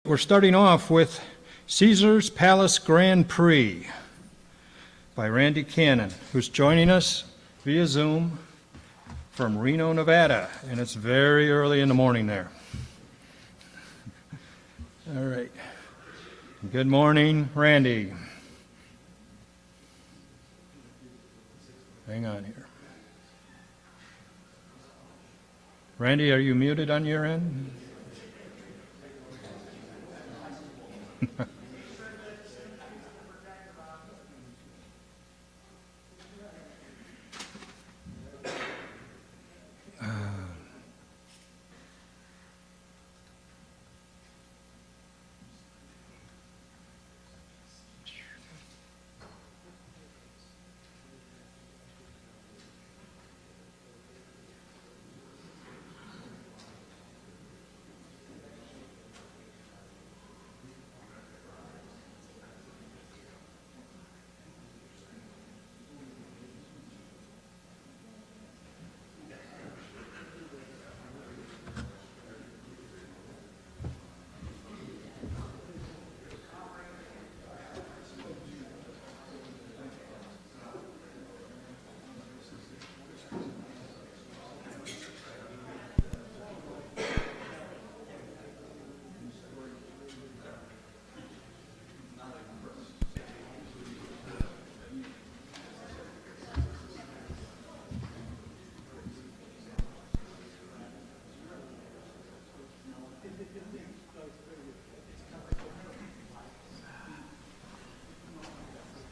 We're starting off with Ceasars Palace Grand Prix by Randall Cannon, who's joining us via Zoom from Reno, Nevada, and it's very early in the morning there. All right. Good morning, Randy. Hang on here. Randy, are you muted on your end?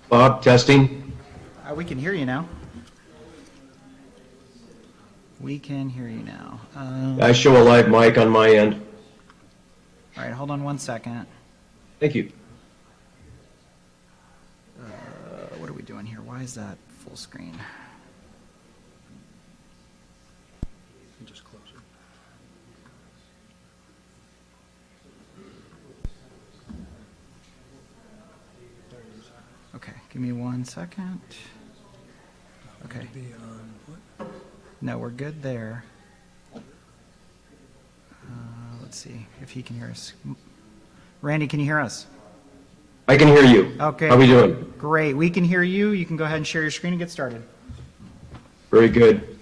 Bob, testing. We can hear you now. We can hear you now. I show a live mic on my end. All right, hold on one second. Thank you. What are we doing here? Why is that full screen? Just close it. Okay, give me 1 second. Okay. No, we're good there. Let's see if he can hear us. Randy, can you hear us? I can hear you. Okay. How are we doing? Great. We can hear you. You can go ahead and share your screen and get started. Very good.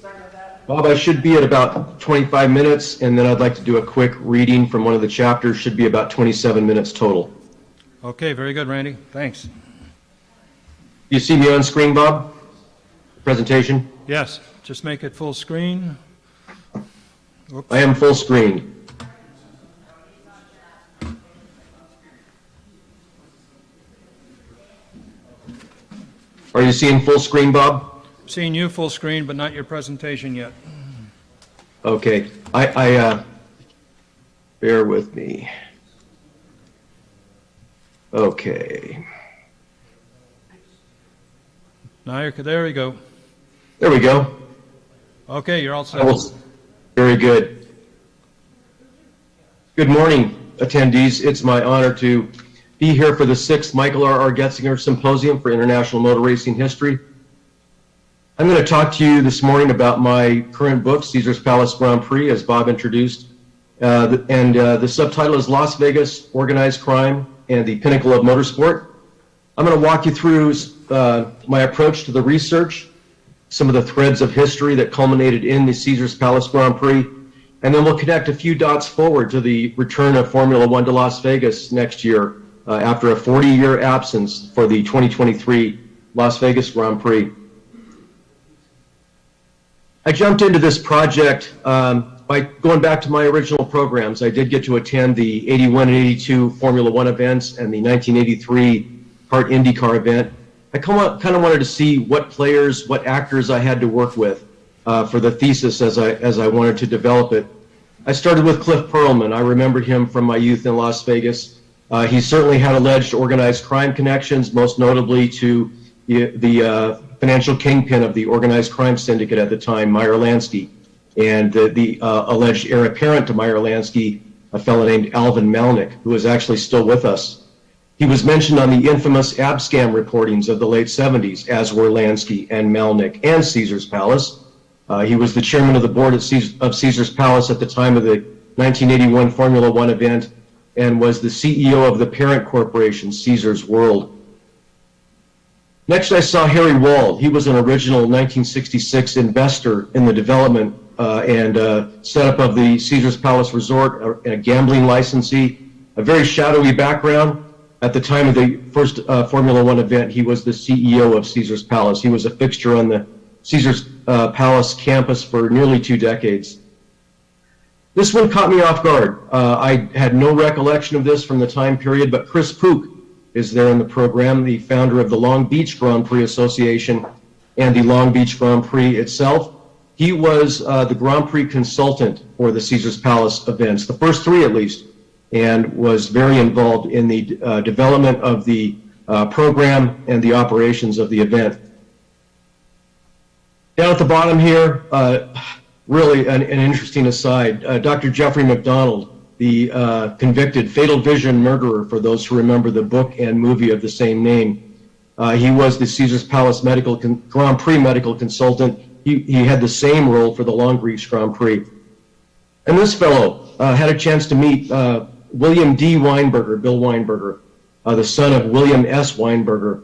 Bob, I should be at about 25 minutes, and then I'd like to do a quick reading from one of the chapters. Should be about 27 minutes total. Okay, very good, Randy. Thanks. You see me on screen, Bob? Presentation? Yes, just make it full screen. Whoops. I am full screen. Are you seeing full screen, Bob? Seeing you full screen, but not your presentation yet. Okay. Bear with me. Okay. Now there we go. There we go. Okay, you're all set. Very good. Good morning, attendees. It's my honor to be here for the 6th Michael R. Getzinger Symposium for International Motor Racing History. I'm going to talk to you this morning about my current book, Ceasars Palace Grand Prix, as Bob introduced. The subtitle is Las Vegas Organized Crime and the Pinnacle of Motorsport. I'm going to walk you through my approach to the research, some of the threads of history that culminated in the Ceasars Palace Grand Prix, and then we'll connect a few dots forward to the return of Formula One to Las Vegas next year after a 40-year absence for the 2023 Las Vegas Grand Prix. I jumped into this project by going back to my original programs. I did get to attend the 81 and 82 Formula One events and the 1983 Kart IndyCar event. I kind of wanted to see what players, what actors I had to work with for the thesis as I wanted to develop it. I started with Cliff Perlman. I remembered him from my youth in Las Vegas. He certainly had alleged organized crime connections, most notably to the financial kingpin of the organized crime syndicate at the time, Meyer Lansky, and the alleged heir apparent to Meyer Lansky, a fellow named Alvin Malnick, who is actually still with us. He was mentioned on the infamous Abscam reportings of the late 70s, as were Lansky and Malnick and Ceasars Palace. He was the chairman of the board of Ceasars Palace at the time of the 1981 Formula One event, and was the CEO of the parent corporation, Caesars World. Next, I saw Harry Wald. He was an original 1966 investor in the development and setup of the Caesars Palace Resort, a gambling licensee, a very shadowy background. At the time of the first Formula One event, he was the CEO of Caesars Palace. He was a fixture on the Caesars Palace campus for nearly 2 decades. This one caught me off guard. I had no recollection of this from the time period, but Chris Pook is there in the program, the founder of the Long Beach Grand Prix Association and the Long Beach Grand Prix itself. He was the Grand Prix consultant for the Caesars Palace events, the first 3 at least, and was very involved in the development of the program and the operations of the event. Down at the bottom here, really an interesting aside, Dr. Jeffrey McDonald, the convicted Fatal Vision murderer, for those who remember the book and movie of the same name. He was the Caesars Palace Grand Prix medical consultant. He had the same role for the Long Beach Grand Prix. And this fellow had a chance to meet William D. Weinberger, Bill Weinberger, the son of William S. Weinberger,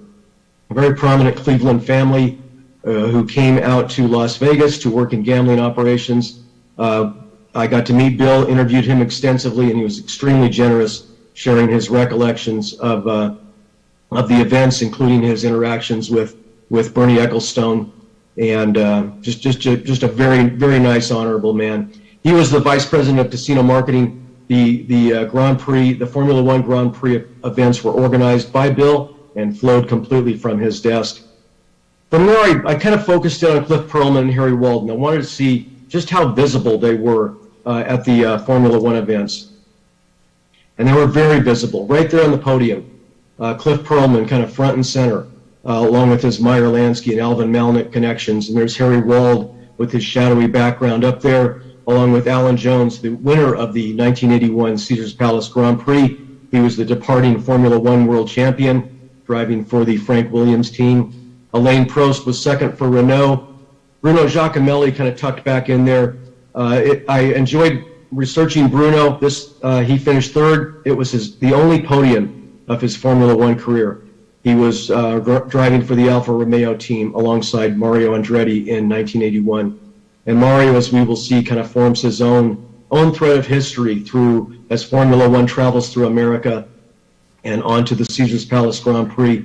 a very prominent Cleveland family who came out to Las Vegas to work in gambling operations. I got to meet Bill, interviewed him extensively, and he was extremely generous, sharing his recollections of the events, including his interactions with Bernie Ecclestone, and just a very, very nice, honorable man. He was the vice president of casino marketing. The Grand Prix, the Formula One Grand Prix events were organized by Bill and flowed completely from his desk. From there, I kind of focused in on Cliff Perlman and Harry Walden. I wanted to see just how visible they were at the Formula One events. And they were very visible, right there on the podium. Cliff Perlman kind of front and center, along with his Meyer Lansky and Alvin Malnick connections. And there's Harry Wald with his shadowy background up there, along with Alan Jones, the winner of the 1981 Caesars Palace Grand Prix. He was the departing Formula One world champion, driving for the Frank Williams team. Alain Prost was second for Renault. Bruno Giacomelli kind of tucked back in there. I enjoyed researching Bruno. He finished third. It was the only podium of his Formula One career. He was driving for the Alfa Romeo team alongside Mario Andretti in 1981. And Mario, as we will see, kind of forms his own thread of history as Formula One travels through America and onto the Caesars Palace Grand Prix.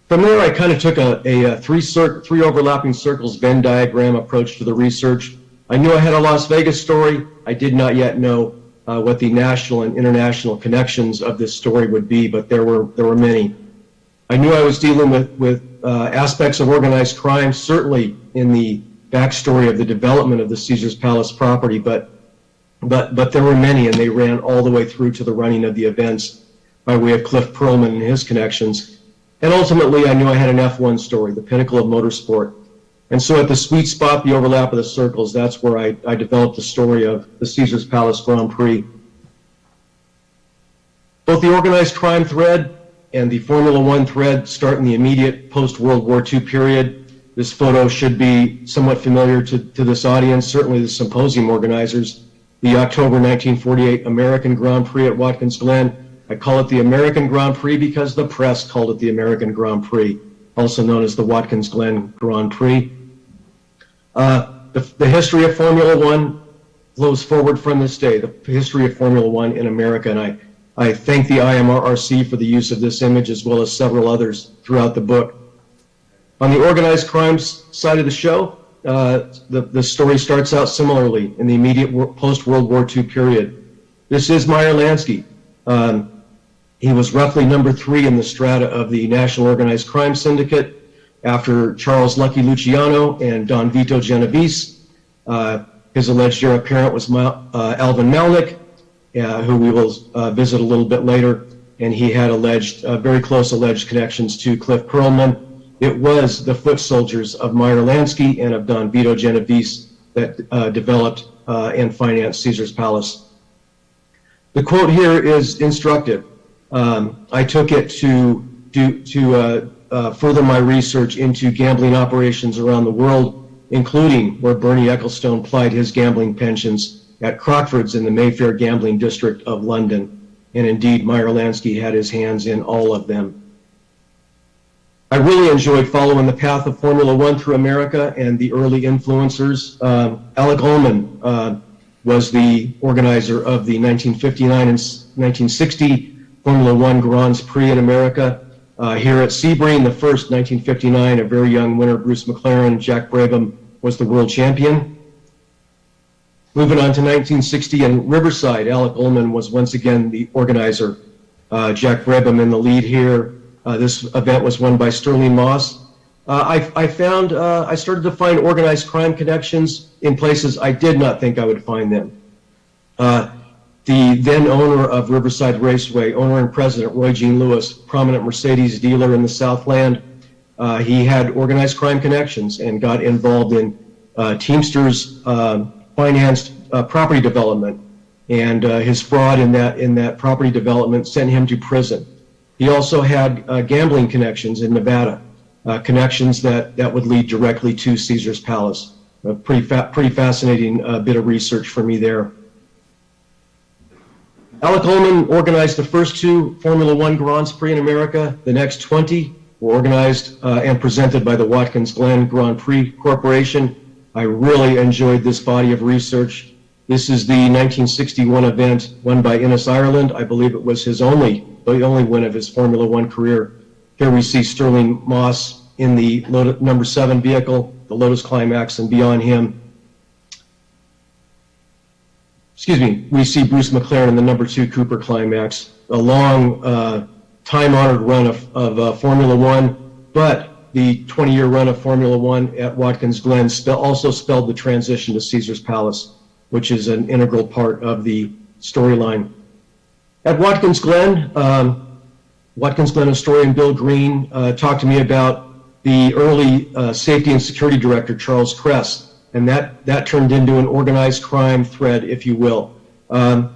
From there, I kind of took a three overlapping circles Venn diagram approach to the research. I knew I had a Las Vegas story. I did not yet know what the national and international connections of this story would be, but there were many. I knew I was dealing with aspects of organized crime, certainly in the backstory of the development of the Caesars Palace property, but there were many, and they ran all the way through to the running of the events by way of Cliff Perlman and his connections. And ultimately, I knew I had an F1 story, the pinnacle of motorsport. And so at the sweet spot, the overlap of the circles, that's where I developed the story of the Caesars Palace Grand Prix. Both the organized crime thread and the Formula One thread start in the immediate post-World War II period. This photo should be somewhat familiar to this audience, certainly the Symposium organizers. The October 1948 American Grand Prix at Watkins Glen. I call it the American Grand Prix because the press called it the American Grand Prix, also known as the Watkins Glen Grand Prix. The history of Formula One flows forward from this day, the history of Formula One in America, and I thank the IMRRC for the use of this image as well as several others throughout the book. On the organized crimes side of the show, the story starts out similarly in the immediate post-World War II period. This is Meyer Lansky. He was roughly number 3 in the strata of the National Organized Crime Syndicate after Charles Lucky Luciano and Don Vito Genovese. His alleged heir apparent was Alvin Malnick, who we will visit a little bit later, and he had very close alleged connections to Cliff Perlman. It was the foot soldiers of Meyer Lansky and of Don Vito Genovese that developed and financed Caesars Palace. The quote here is instructive. I took it to further my research into gambling operations around the world, including where Bernie Ecclestone plied his gambling pensions at Crockford's in the Mayfair gambling district of London. and indeed Meyer Lansky had his hands in all of them. I really enjoyed following the path of Formula One through America and the early influencers. Alec Ullman was the organizer of the 1959 and 1960 Formula One Grand Prix in America. Here at Sebring, the first 1959, a very young winner, Bruce McLaren, Jack Brabham was the world champion. Moving on to 1960 in Riverside, Alec Ullman was once again the organizer. Jack Brabham in the lead here. This event was won by Sterling Moss. I started to find organized crime connections in places I did not think I would find them. The then owner of Riverside Raceway, owner and president Roy Jean Lewis, prominent Mercedes dealer in the Southland, he had organized crime connections and got involved in Teamsters financed property development, and his fraud in that property development sent him to prison. He also had gambling connections in Nevada, connections that would lead directly to Caesars Palace. A pretty fascinating bit of research for me there. Alec Ullman organized the first 2 Formula One Grand Prix in America. The next 20 were organized and presented by the Watkins Glen Grand Prix Corporation. I really enjoyed this body of research. This is the 1961 event won by Innes Ireland. I believe it was the only win of his Formula One career. Here we see Sterling Moss in the number 7 vehicle, the Lotus Climax, and beyond him, we see Bruce McLaren in the number 2 Cooper Climax. A long, time-honored run of Formula One, but the 20-year run of Formula One at Watkins Glen also spelled the transition to Caesars Palace, which is an integral part of the storyline. At Watkins Glen historian Bill Green talked to me about the early safety and security director, Charles Kress, and that turned into an organized crime thread, if you will. In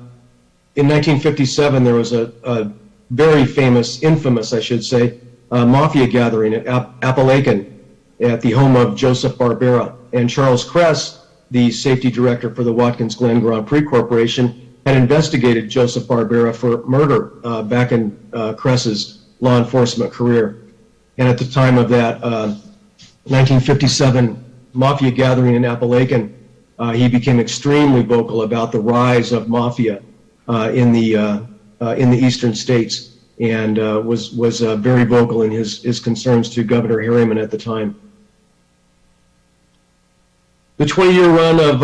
1957, there was a very infamous, I should say, mafia gathering at Appalachian at the home of Joseph Barbera. And Charles Kress, the safety director for the Watkins Glen Grand Prix Corporation, had investigated Joseph Barbera for murder back in Kress's law enforcement career. And at the time of that 1957 mafia gathering in Appalachian, he became extremely vocal about the rise of mafia in the eastern states, and was very vocal in his concerns to Governor Harriman at the time. The 20-year run of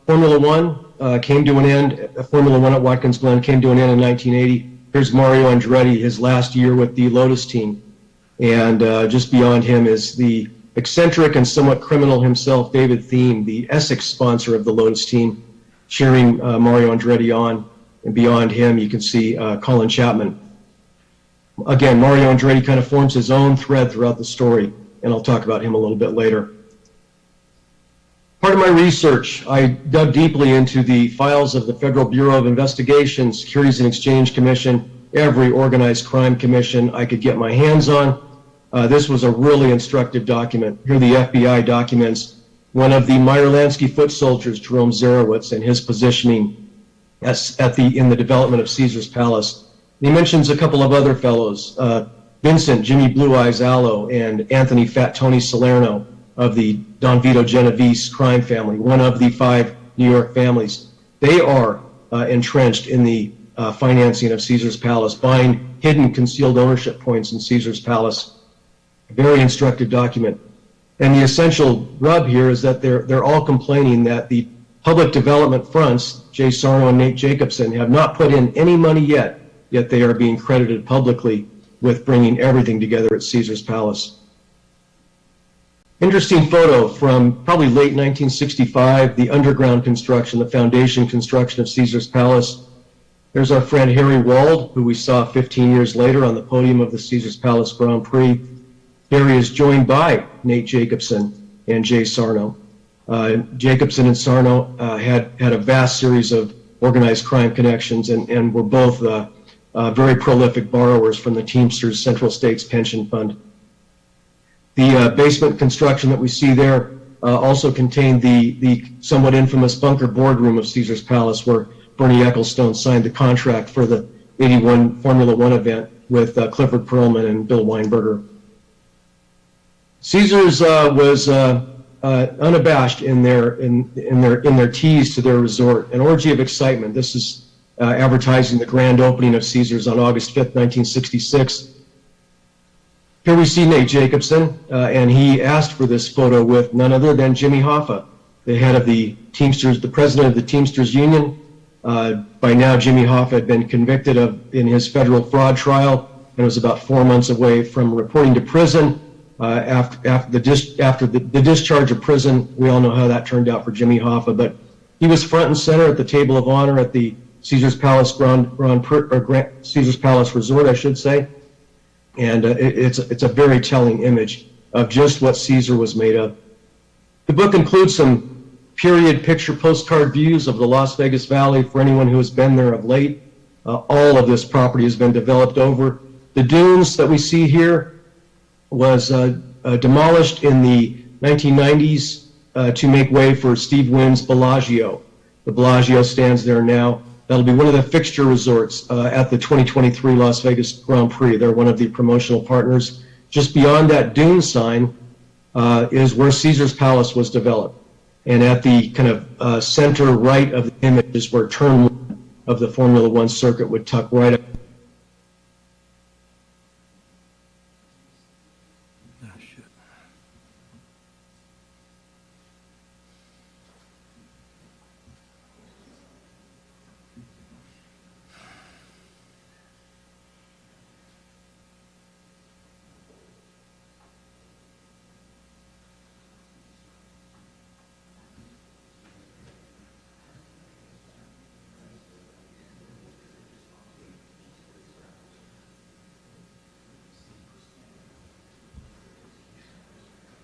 Formula One came to an end. Formula One at Watkins Glen came to an end in 1980. Here's Mario Andretti, his last year with the Lotus team. And just beyond him is the eccentric and somewhat criminal himself, David Thiem, the Essex sponsor of the Lotus team, cheering Mario Andretti on. And beyond him, you can see Colin Chapman. Again, Mario Andretti kind of forms his own thread throughout the story, and I'll talk about him a little bit later. Part of my research, I dug deeply into the files of the Federal Bureau of Investigation, Securities and Exchange Commission, every organized crime commission I could get my hands on. This was a really instructive document. Here are the FBI documents. One of the Meyer Lansky foot soldiers, Jerome Zarowitz, and his positioning in the development of Caesars Palace. He mentions a couple of other fellows, Vincent, Jimmy Blue Eyes Allo, and Anthony Fat Tony Salerno of the Don Vito Genovese crime family, one of the 5 New York families. They are entrenched in the financing of Caesars Palace, buying hidden concealed ownership points in Caesars Palace. Very instructive document. And the essential rub here is that they're all complaining that the public development fronts, Jay Sarno and Nate Jacobson, have not put in any money yet they are being credited publicly with bringing everything together at Caesars Palace. Interesting photo from probably late 1965, the underground construction, the foundation construction of Caesars Palace. There's our friend Harry Wald, who we saw 15 years later on the podium of the Caesars Palace Grand Prix. Harry is joined by Nate Jacobson and Jay Sarno. Jacobson and Sarno had a vast series of organized crime connections and were both very prolific borrowers from the Teamsters Central States Pension Fund. The basement construction that we see there also contained the somewhat infamous bunker boardroom of Caesars Palace, where Bernie Ecclestone signed the contract for the 81 Formula One event with Clifford Perlman and Bill Weinberger. Caesars was unabashed in their tease to their resort, an orgy of excitement. This is advertising the grand opening of Caesars on August 5th, 1966. Here we see Nate Jacobson, and he asked for this photo with none other than Jimmy Hoffa, the head of the Teamsters, the president of the Teamsters Union. By now, Jimmy Hoffa had been convicted in his federal fraud trial and was about 4 months away from reporting to prison. After the discharge of prison, we all know how that turned out for Jimmy Hoffa, but he was front and center at the table of honor at the Caesars Palace Caesars Palace Resort, I should say. And it's a very telling image of just what Caesar was made of. The book includes some period picture postcard views of the Las Vegas Valley for anyone who has been there of late. All of this property has been developed over. The dunes that we see here was demolished in the 1990s to make way for Steve Wynn's Bellagio. The Bellagio stands there now. That'll be one of the fixture resorts at the 2023 Las Vegas Grand Prix. They're one of the promotional partners. Just beyond that dune sign is where Caesars Palace was developed. And at the kind of center right of the image is where turn one of the Formula One circuit would tuck right up.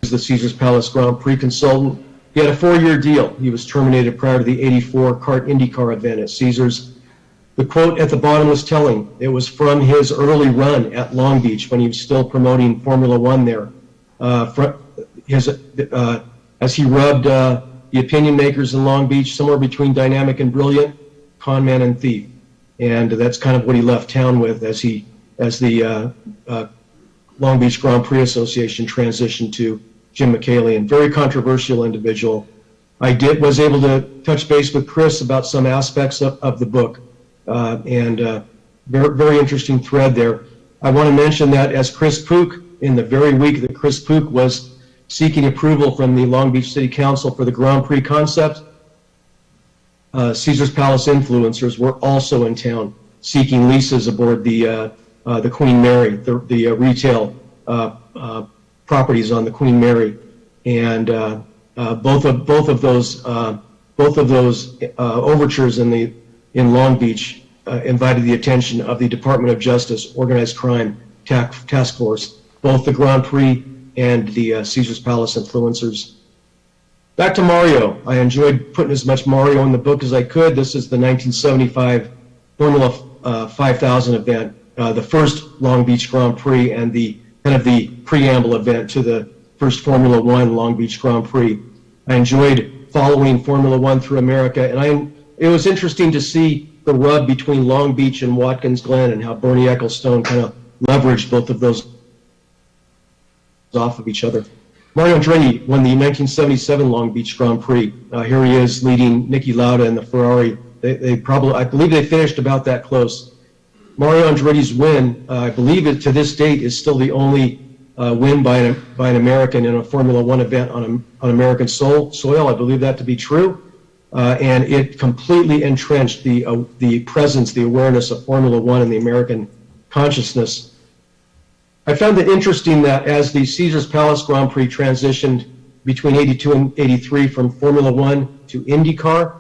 The Caesars Palace Grand Prix consultant. He had a 4-year deal. He was terminated prior to the '84 kart IndyCar event at Caesars. The quote at the bottom was telling. It was from his early run at Long Beach when he was still promoting Formula One there. As he rubbed the opinion makers in Long Beach, somewhere between dynamic and brilliant, con man and thief. And that's kind of what he left town with as the Long Beach Grand Prix Association transitioned to Jim McCallion, very controversial individual. I was able to touch base with Chris about some aspects of the book, and very interesting thread there. I want to mention that as Chris Pook, in the very week that Chris Pook was seeking approval from the Long Beach City Council for the Grand Prix concept, Caesars Palace influencers were also in town seeking leases aboard the Queen Mary, the retail properties on the Queen Mary, and both of those overtures in Long Beach invited the attention of the Department of Justice Organized Crime Task Force, both the Grand Prix and the Caesars Palace influencers. Back to Mario. I enjoyed putting as much Mario in the book as I could. This is the 1975 Formula 5000 event, the first Long Beach Grand Prix and the kind of the preamble event to the first Formula One Long Beach Grand Prix. I enjoyed following Formula One through America, and it was interesting to see the rub between Long Beach and Watkins Glen and how Bernie Ecclestone kind of leveraged both of those off of each other. Mario Andretti won the 1977 Long Beach Grand Prix. Here he is leading Niki Lauda and the Ferrari. I believe they finished about that close. Mario Andretti's win, I believe it to this date, is still the only win by an American in a Formula One event on American soil. I believe that to be true, and it completely entrenched the presence, the awareness of Formula One in the American consciousness. I found it interesting that as the Caesars Palace Grand Prix transitioned between '82 and '83 from Formula One to IndyCar,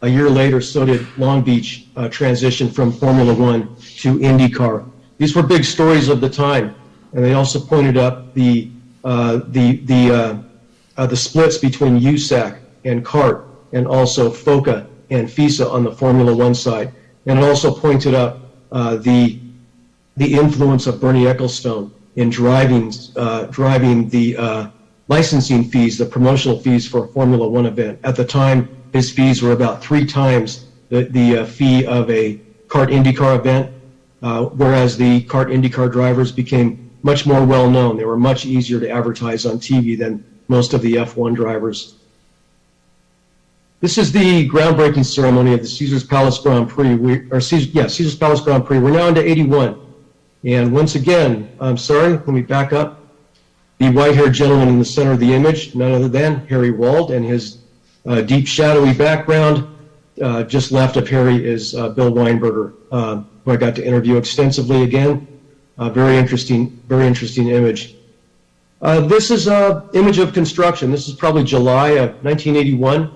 a year later, so did Long Beach transition from Formula One to IndyCar. These were big stories of the time, and they also pointed up the splits between USAC and CART, and also FOCA and FISA on the Formula One side. And it also pointed up the influence of Bernie Ecclestone in driving the licensing fees, the promotional fees for a Formula One event. At the time, his fees were about 3 times the fee of a kart IndyCar event, whereas the kart IndyCar drivers became much more well-known. They were much easier to advertise on TV than most of the F1 drivers. This is the groundbreaking ceremony of the Caesars Palace Grand Prix. Caesars Palace Grand Prix. We're now into 81. And once again, I'm sorry, let me back up. The white-haired gentleman in the center of the image, none other than Harry Wald, and his deep shadowy background. Just left of Harry is Bill Weinberger, who I got to interview extensively again. Very interesting image. This is an image of construction. This is probably July of 1981.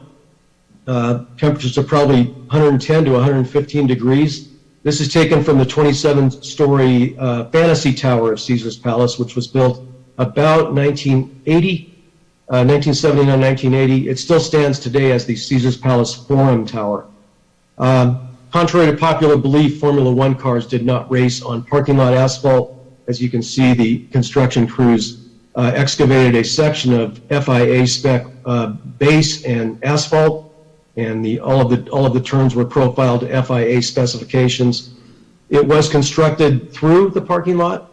Temperatures are probably 110 to 115 degrees. This is taken from the 27-story fantasy tower of Caesars Palace, which was built about 1979, 1980. It still stands today as the Caesars Palace Forum Tower. Contrary to popular belief, Formula One cars did not race on parking lot asphalt. As you can see, the construction crews excavated a section of FIA spec base and asphalt, and all of the turns were profiled to FIA specifications. It was constructed through the parking lot.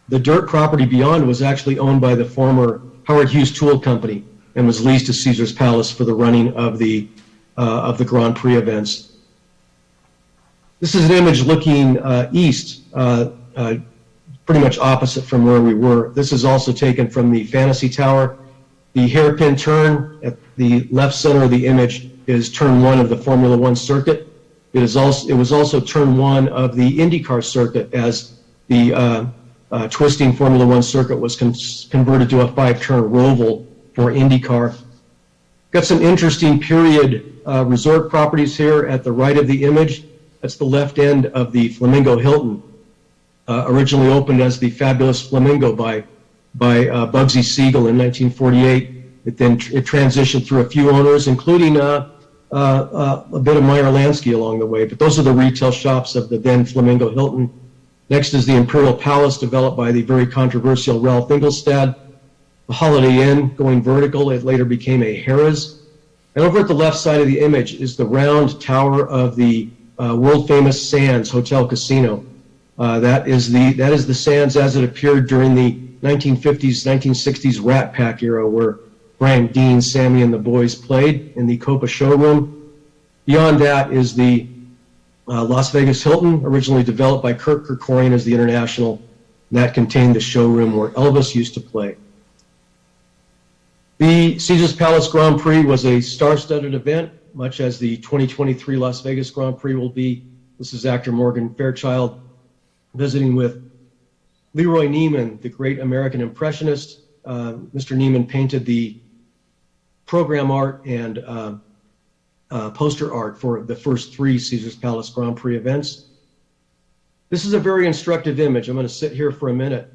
The dirt property beyond was actually owned by the former Howard Hughes Tool Company and was leased to Caesars Palace for the running of the Grand Prix events. This is an image looking east, pretty much opposite from where we were. This is also taken from the Fantasy Tower. The hairpin turn at the left center of the image is turn 1 of the Formula One circuit. It was also turn 1 of the IndyCar circuit, as the twisting Formula One circuit was converted to a 5-turn roval for IndyCar. Got some interesting period resort properties here at the right of the image. That's the left end of the Flamingo Hilton, originally opened as the Fabulous Flamingo by Bugsy Siegel in 1948. It transitioned through a few owners, including a bit of Meyer Lansky along the way. But those are the retail shops of the then Flamingo Hilton. Next is the Imperial Palace, developed by the very controversial Ralph Ingolstad. The Holiday Inn, going vertical, it later became a Harrah's. And over at the left side of the image is the round tower of the world-famous Sands Hotel Casino. That is the Sands as it appeared during the 1950s, 1960s Rat Pack era, where Frank, Dean, Sammy, and the boys played in the Copa showroom. Beyond that is the Las Vegas Hilton, originally developed by Kirk Kerkorian as the International. And that contained the showroom where Elvis used to play. The Caesars Palace Grand Prix was a star-studded event, much as the 2023 Las Vegas Grand Prix will be. This is actor Morgan Fairchild visiting with Leroy Neiman, the great American impressionist. Mr. Neiman painted the program art and poster art for the first 3 Caesars Palace Grand Prix events. This is a very instructive image. I'm going to sit here for a minute.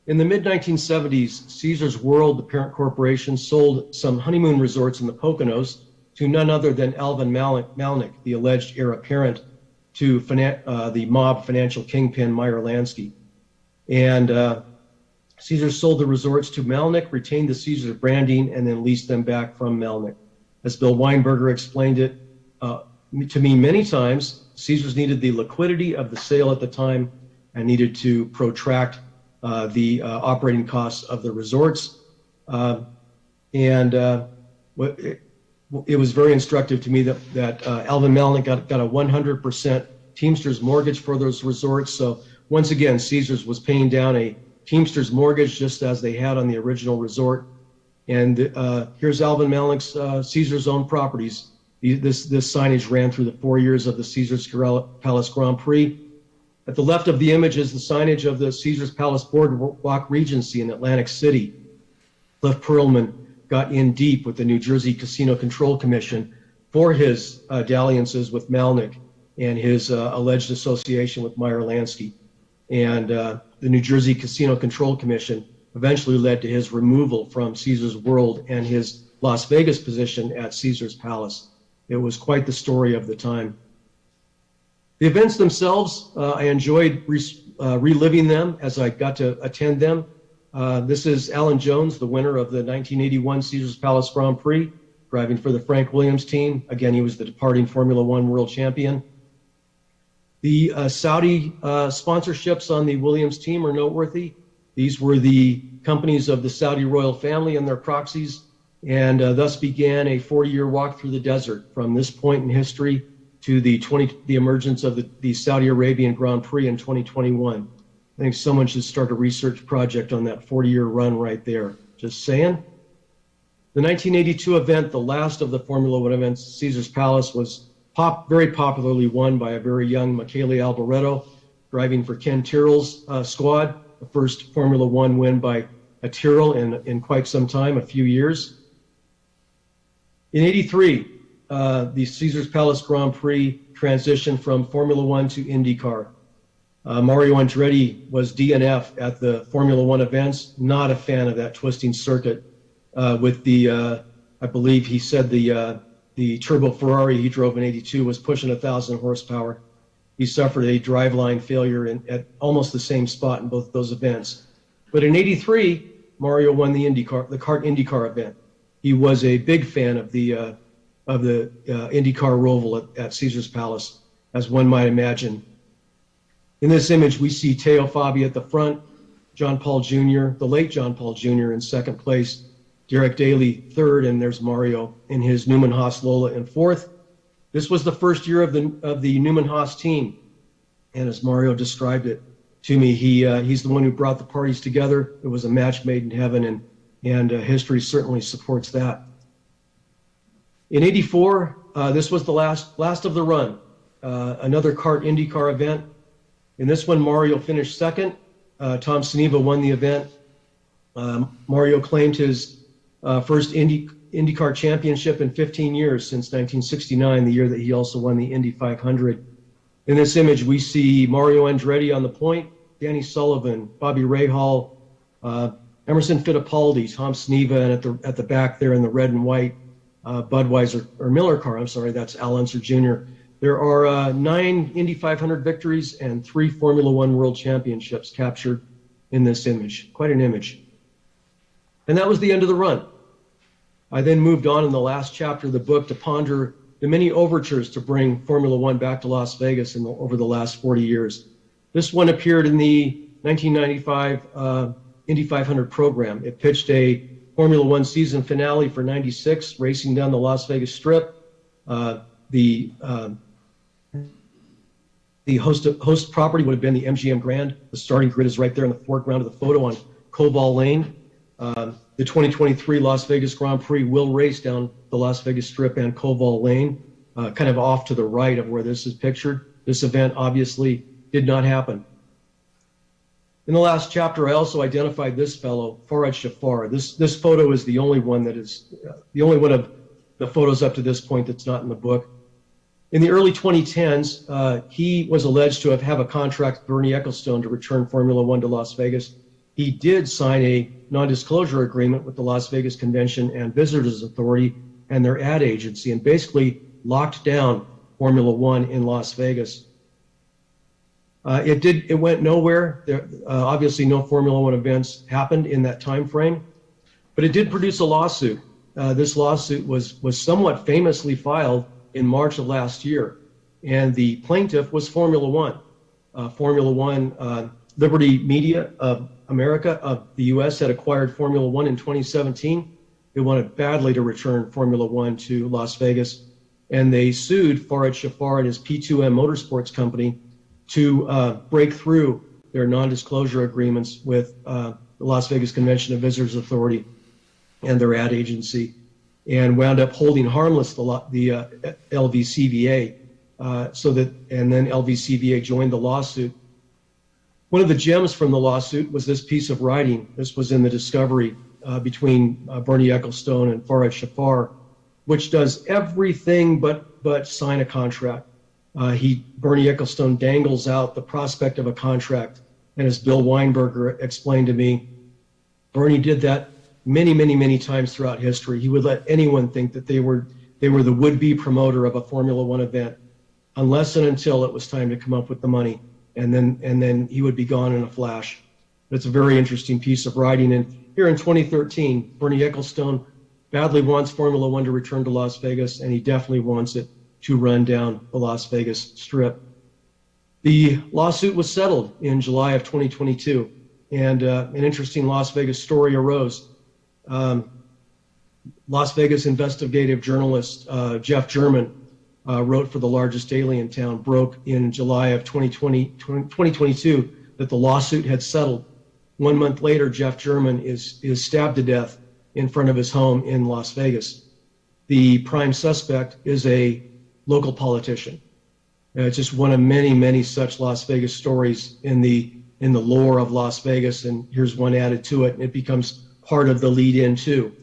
In the mid-1970s, Caesars World, the parent corporation, sold some honeymoon resorts in the Poconos to none other than Alvin Malnick, the alleged heir apparent to the mob financial kingpin Meyer Lansky. And Caesars sold the resorts to Malnick, retained the Caesars branding, and then leased them back from Malnick. As Bill Weinberger explained it to me many times, Caesars needed the liquidity of the sale at the time and needed to protract the operating costs of the resorts. It was very instructive to me that Alvin Malnick got a 100% Teamsters mortgage for those resorts. So once again, Caesars was paying down a Teamsters mortgage just as they had on the original resort. And here's Alvin Malnick's Caesars owned properties. This signage ran through the 4 years of the Caesars Palace Grand Prix. At the left of the image is the signage of the Caesars Palace Boardwalk Regency in Atlantic City. Cliff Perlman got in deep with the New Jersey Casino Control Commission for his dalliances with Malnick and his alleged association with Meyer Lansky. And the New Jersey Casino Control Commission eventually led to his removal from Caesars World and his Las Vegas position at Caesars Palace. It was quite the story of the time. The events themselves, I enjoyed reliving them as I got to attend them. This is Alan Jones, the winner of the 1981 Caesars Palace Grand Prix, driving for the Frank Williams team. Again, he was the departing Formula One world champion. The Saudi sponsorships on the Williams team are noteworthy. These were the companies of the Saudi royal family and their proxies, and thus began a 4-year walk through the desert from this point in history to the emergence of the Saudi Arabian Grand Prix in 2021. I think someone should start a research project on that 40-year run right there. Just saying. The 1982 event, the last of the Formula One events, Caesars Palace, was very popularly won by a very young Michele Alboreto, driving for Ken Tyrrell's squad, the first Formula One win by a Tyrrell in quite some time, a few years. In '83, the Caesars Palace Grand Prix transitioned from Formula One to IndyCar. Mario Andretti was DNF at the Formula One events, not a fan of that twisting circuit with the, I believe he said the turbo Ferrari he drove in '82 was pushing 1,000 horsepower. He suffered a driveline failure at almost the same spot in both those events. But in '83, Mario won the kart IndyCar event. He was a big fan of the IndyCar roval at Caesars Palace, as one might imagine. In this image, we see Teo Fabi at the front, John Paul Jr., the late John Paul Jr. in second place, Derek Daly third, and there's Mario in his Newman-Haas Lola in fourth. This was the first year of the Newman-Haas team, and as Mario described it to me, he's the one who brought the parties together. It was a match made in heaven, and history certainly supports that. In '84, this was the last of the run, another kart IndyCar event. In this one, Mario finished second. Tom Sneva won the event. Mario claimed his first IndyCar championship in 15 years since 1969, the year that he also won the Indy 500. In this image, we see Mario Andretti on the point, Danny Sullivan, Bobby Rahal, Emerson Fittipaldi, Tom Sneva, and at the back there in the red and white Budweiser, or Miller car, I'm sorry, that's Al Unser Jr. There are 9 Indy 500 victories and 3 Formula One World Championships captured in this image. Quite an image. And that was the end of the run. I then moved on in the last chapter of the book to ponder the many overtures to bring Formula One back to Las Vegas over the last 40 years. This one appeared in the 1995 Indy 500 program. It pitched a Formula One season finale for '96, racing down the Las Vegas Strip. The host property would have been the MGM Grand. The starting grid is right there in the foreground of the photo on Koval Lane. The 2023 Las Vegas Grand Prix will race down the Las Vegas Strip and Koval Lane, kind of off to the right of where this is pictured. This event obviously did not happen. In the last chapter, I also identified this fellow, Farhad Shafar. This photo is the only one that is the only one of the photos up to this point that's not in the book. In the early 2010s, he was alleged to have a contract with Bernie Ecclestone to return Formula One to Las Vegas. He did sign a non-disclosure agreement with the Las Vegas Convention and Visitors Authority and their ad agency, and basically locked down Formula One in Las Vegas. It went nowhere. Obviously, no Formula One events happened in that time frame, but it did produce a lawsuit. This lawsuit was somewhat famously filed in March of last year, and the plaintiff was Formula One. Formula One, Liberty Media of America of the U.S. had acquired Formula One in 2017. They wanted badly to return Formula One to Las Vegas, and they sued Farhad Shafar and his P2M Motorsports company to break through their non-disclosure agreements with the Las Vegas Convention and Visitors Authority and their ad agency, and wound up holding harmless the LVCVA, and then LVCVA joined the lawsuit. One of the gems from the lawsuit was this piece of writing. This was in the discovery between Bernie Ecclestone and Farhad Shafar, which does everything but sign a contract. Bernie Ecclestone dangles out the prospect of a contract, and as Bill Weinberger explained to me, Bernie did that many times throughout history. He would let anyone think that they were the would-be promoter of a Formula One event, unless and until it was time to come up with the money, and then he would be gone in a flash. It's a very interesting piece of writing. And here in 2013, Bernie Ecclestone badly wants Formula One to return to Las Vegas, and he definitely wants it to run down the Las Vegas Strip. The lawsuit was settled in July of 2022, and an interesting Las Vegas story arose. Las Vegas investigative journalist Jeff German wrote for the largest daily in town, broke in July of 2022 that the lawsuit had settled. 1 month later, Jeff German is stabbed to death in front of his home in Las Vegas. The prime suspect is a local politician. It's just one of many, many such Las Vegas stories in the lore of Las Vegas, and here's one added to it, and it becomes part of the lead-in to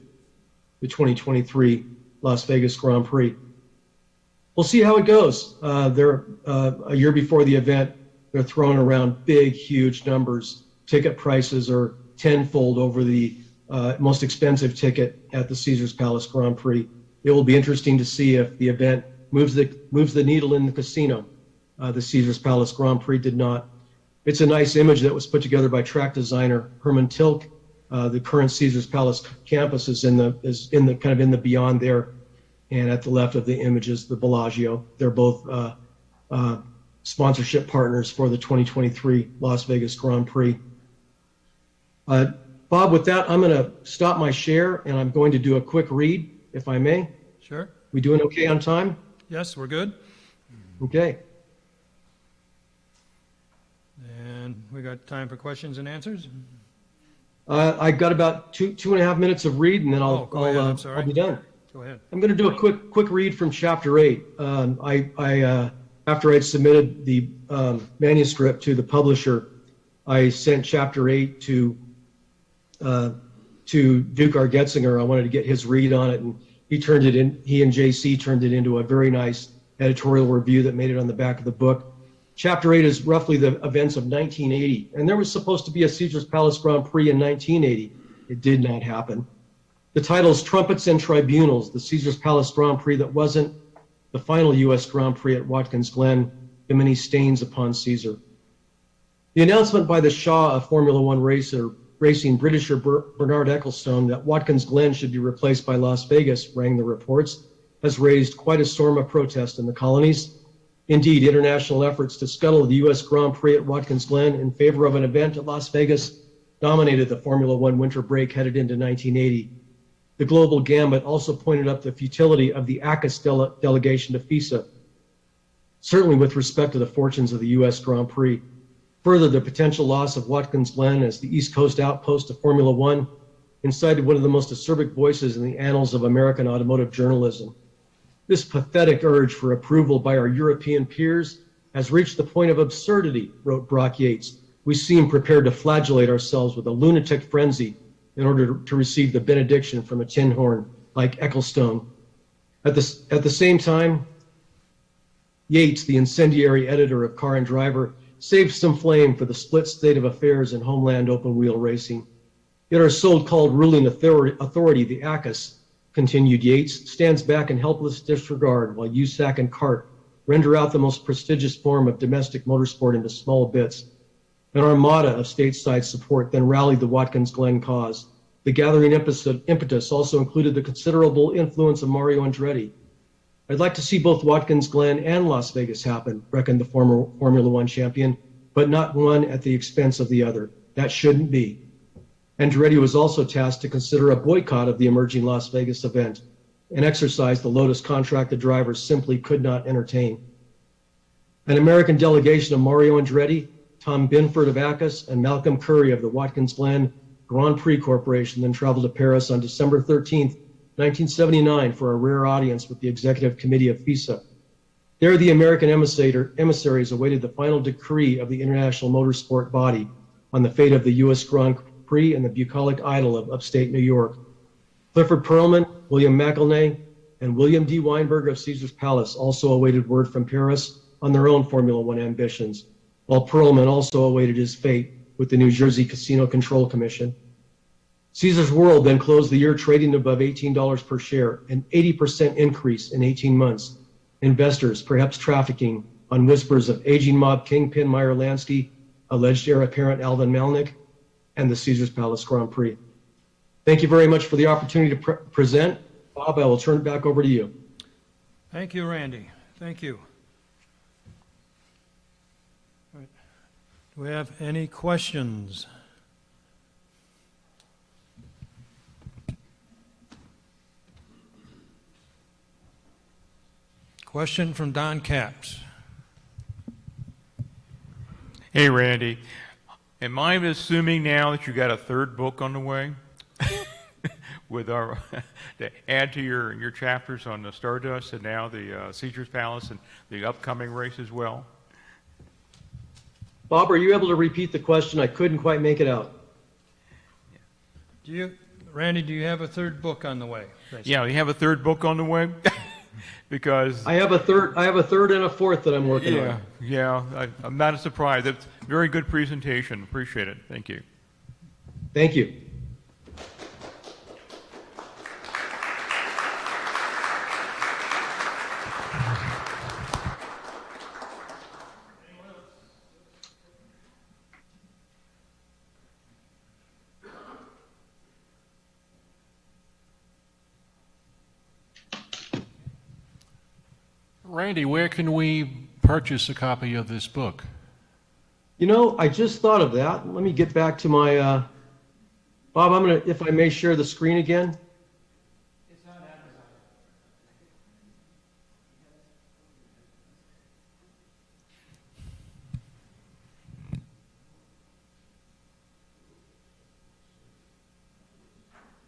the 2023 Las Vegas Grand Prix. We'll see how it goes. They're a year before the event, they're throwing around big, huge numbers. Ticket prices are tenfold over the most expensive ticket at the Caesars Palace Grand Prix. It will be interesting to see if the event moves the needle in the casino. The Caesars Palace Grand Prix did not. It's a nice image that was put together by track designer Herman Tilk. The current Caesars Palace campus is in the beyond there, and at the left of the image is the Bellagio. They're both sponsorship partners for the 2023 Las Vegas Grand Prix. Bob, with that, I'm going to stop my share, and I'm going to do a quick read, if I may. Sure. We doing okay on time? Yes, we're good. Okay. And we got time for questions and answers? I've got about two and a half minutes of read, and then I'll be done. Go ahead. I'm going to do a quick read from Chapter 8. After I'd submitted the manuscript to the publisher, I sent Chapter 8 to Duke Argetzinger. I wanted to get his read on it, and he and JC turned it into a very nice editorial review that made it on the back of the book. Chapter 8 is roughly the events of 1980, and there was supposed to be a Caesars Palace Grand Prix in 1980. It did not happen. The title is Trumpets and Tribunals, the Caesars Palace Grand Prix that wasn't the final U.S. Grand Prix at Watkins Glen, the many stains upon Caesar. The announcement by the Shah of Formula One racing Britisher Bernard Ecclestone that Watkins Glen should be replaced by Las Vegas, rang the reports, has raised quite a storm of protest in the colonies. Indeed, international efforts to scuttle the U.S. Grand Prix at Watkins Glen in favor of an event at Las Vegas dominated the Formula One winter break headed into 1980. The global gambit also pointed up the futility of the ACUS delegation to FISA, certainly with respect to the fortunes of the U.S. Grand Prix. Further, the potential loss of Watkins Glen as the East Coast outpost of Formula One incited one of the most acerbic voices in the annals of American automotive journalism. This pathetic urge for approval by our European peers has reached the point of absurdity, wrote Brock Yates. We seem prepared to flagellate ourselves with a lunatic frenzy in order to receive the benediction from a tin horn like Ecclestone. At the same time, Yates, the incendiary editor of Car and Driver, saved some flame for the split state of affairs in homeland open-wheel racing. Yet our so-called ruling authority, the ACUS, continued Yates, stands back in helpless disregard while USAC and CART render out the most prestigious form of domestic motorsport into small bits. An armada of stateside support then rallied the Watkins Glen cause. The gathering impetus also included the considerable influence of Mario Andretti. I'd like to see both Watkins Glen and Las Vegas happen, reckoned the former Formula One champion, but not one at the expense of the other. That shouldn't be. Andretti was also tasked to consider a boycott of the emerging Las Vegas event, an exercise the Lotus contracted drivers simply could not entertain. An American delegation of Mario Andretti, Tom Binford of ACUS, and Malcolm Curry of the Watkins Glen Grand Prix Corporation then traveled to Paris on December 13th, 1979 for a rare audience with the Executive Committee of FISA. There, the American emissaries awaited the final decree of the International Motorsport Body on the fate of the U.S. Grand Prix and the bucolic idol of upstate New York. Clifford Perlman, William McElnay, and William D. Weinberg of Caesars Palace also awaited word from Paris on their own Formula One ambitions, while Perlman also awaited his fate with the New Jersey Casino Control Commission. Caesars World then closed the year trading above $18 per share, an 80% increase in 18 months. Investors perhaps trafficking on whispers of aging mob kingpin Meyer Lansky, alleged heir apparent Alvin Melnick, and the Caesars Palace Grand Prix. Thank you very much for the opportunity to present. Bob, I will turn it back over to you. Thank you, Randy. Thank you. Do we have any questions? Question from Don Capps. Hey, Randy. Am I assuming now that you got a third book on the way? With our to add to your chapters on the Stardust and now the Caesars Palace and the upcoming race as well? Bob, are you able to repeat the question? I couldn't quite make it out. Randy, do you have a third book on the way? Yeah, you have a third book on the way? Because I have a third and a fourth that I'm working on. I'm not surprised. It's a very good presentation. Appreciate it. Thank you. Thank you. Randy, where can we purchase a copy of this book? You know, I just thought of that. Let me get back to my, Bob, I'm going to, if I may share the screen again. It's on Amazon.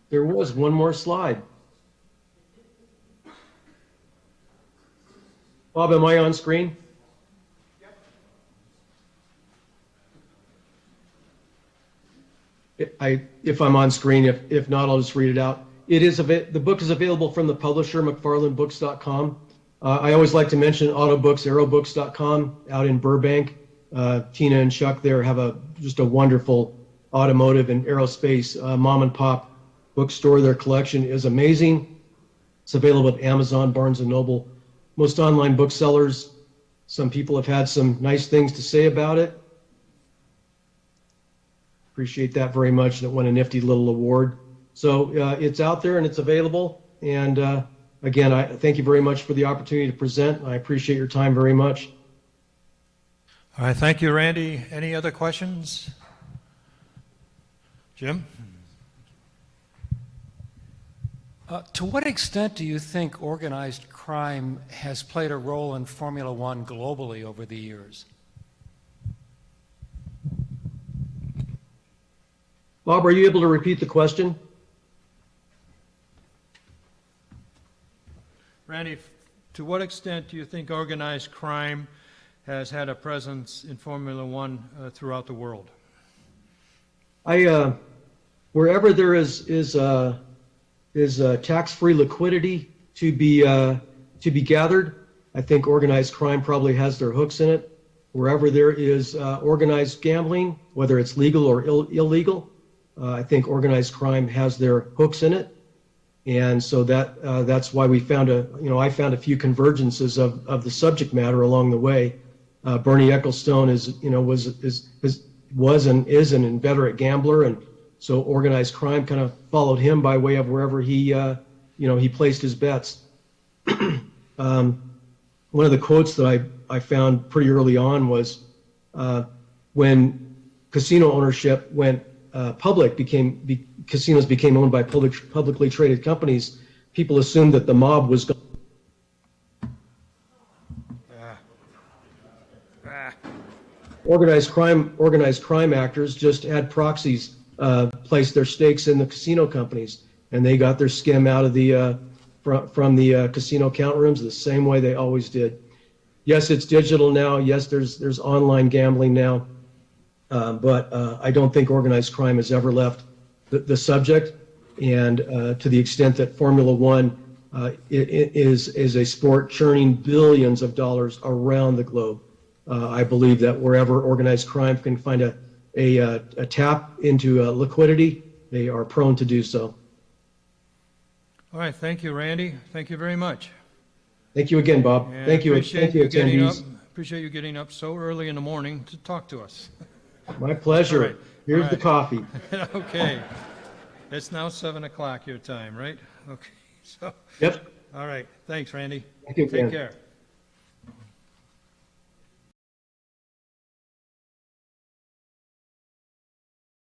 There was one more slide. Bob, am I on screen? If I'm on screen, if not, I'll just read it out. The book is available from the publisher, McFarlandBooks.com. I always like to mention Autobooks, Aerobooks.com out in Burbank. Tina and Chuck there have just a wonderful automotive and aerospace mom and pop bookstore. Their collection is amazing. It's available at Amazon, Barnes & Noble, most online booksellers. Some people have had some nice things to say about it. Appreciate that very much. And it won a nifty little award. So it's out there and it's available. And again, I thank you very much for the opportunity to present. I appreciate your time very much. All right, thank you, Randy. Any other questions? Jim? To what extent do you think organized crime has played a role in Formula One globally over the years? Bob, are you able to repeat the question? Randy, to what extent do you think organized crime has had a presence in Formula One throughout the world? Wherever there is tax-free liquidity to be gathered, I think organized crime probably has their hooks in it. Wherever there is organized gambling, whether it's legal or illegal, I think organized crime has their hooks in it. And so that's why I found a few convergences of the subject matter along the way. Bernie Ecclestone was and is an inveterate gambler, and so organized crime kind of followed him by way of wherever he placed his bets. One of the quotes that I found pretty early on was when casino ownership went public, casinos became owned by publicly traded companies, people assumed that the mob was going. Organized crime actors just had proxies place their stakes in the casino companies, and they got their skim out of the from the casino count rooms the same way they always did. Yes, it's digital now. Yes, there's online gambling now, but I don't think organized crime has ever left the subject. And to the extent that Formula One is a sport churning billions of dollars around the globe, I believe that wherever organized crime can find a tap into liquidity, they are prone to do so. All right, thank you, Randy. Thank you very much. Thank you again, Bob. And Thank you, attendees. attendees. Appreciate you getting up so early in the morning to talk to us. My pleasure. All right. Here's All the right. coffee. Okay. It's now 7 o'clock your time, right? Okay. So, Yep. all right. Thanks, Randy. Thank you, Take Ken. care.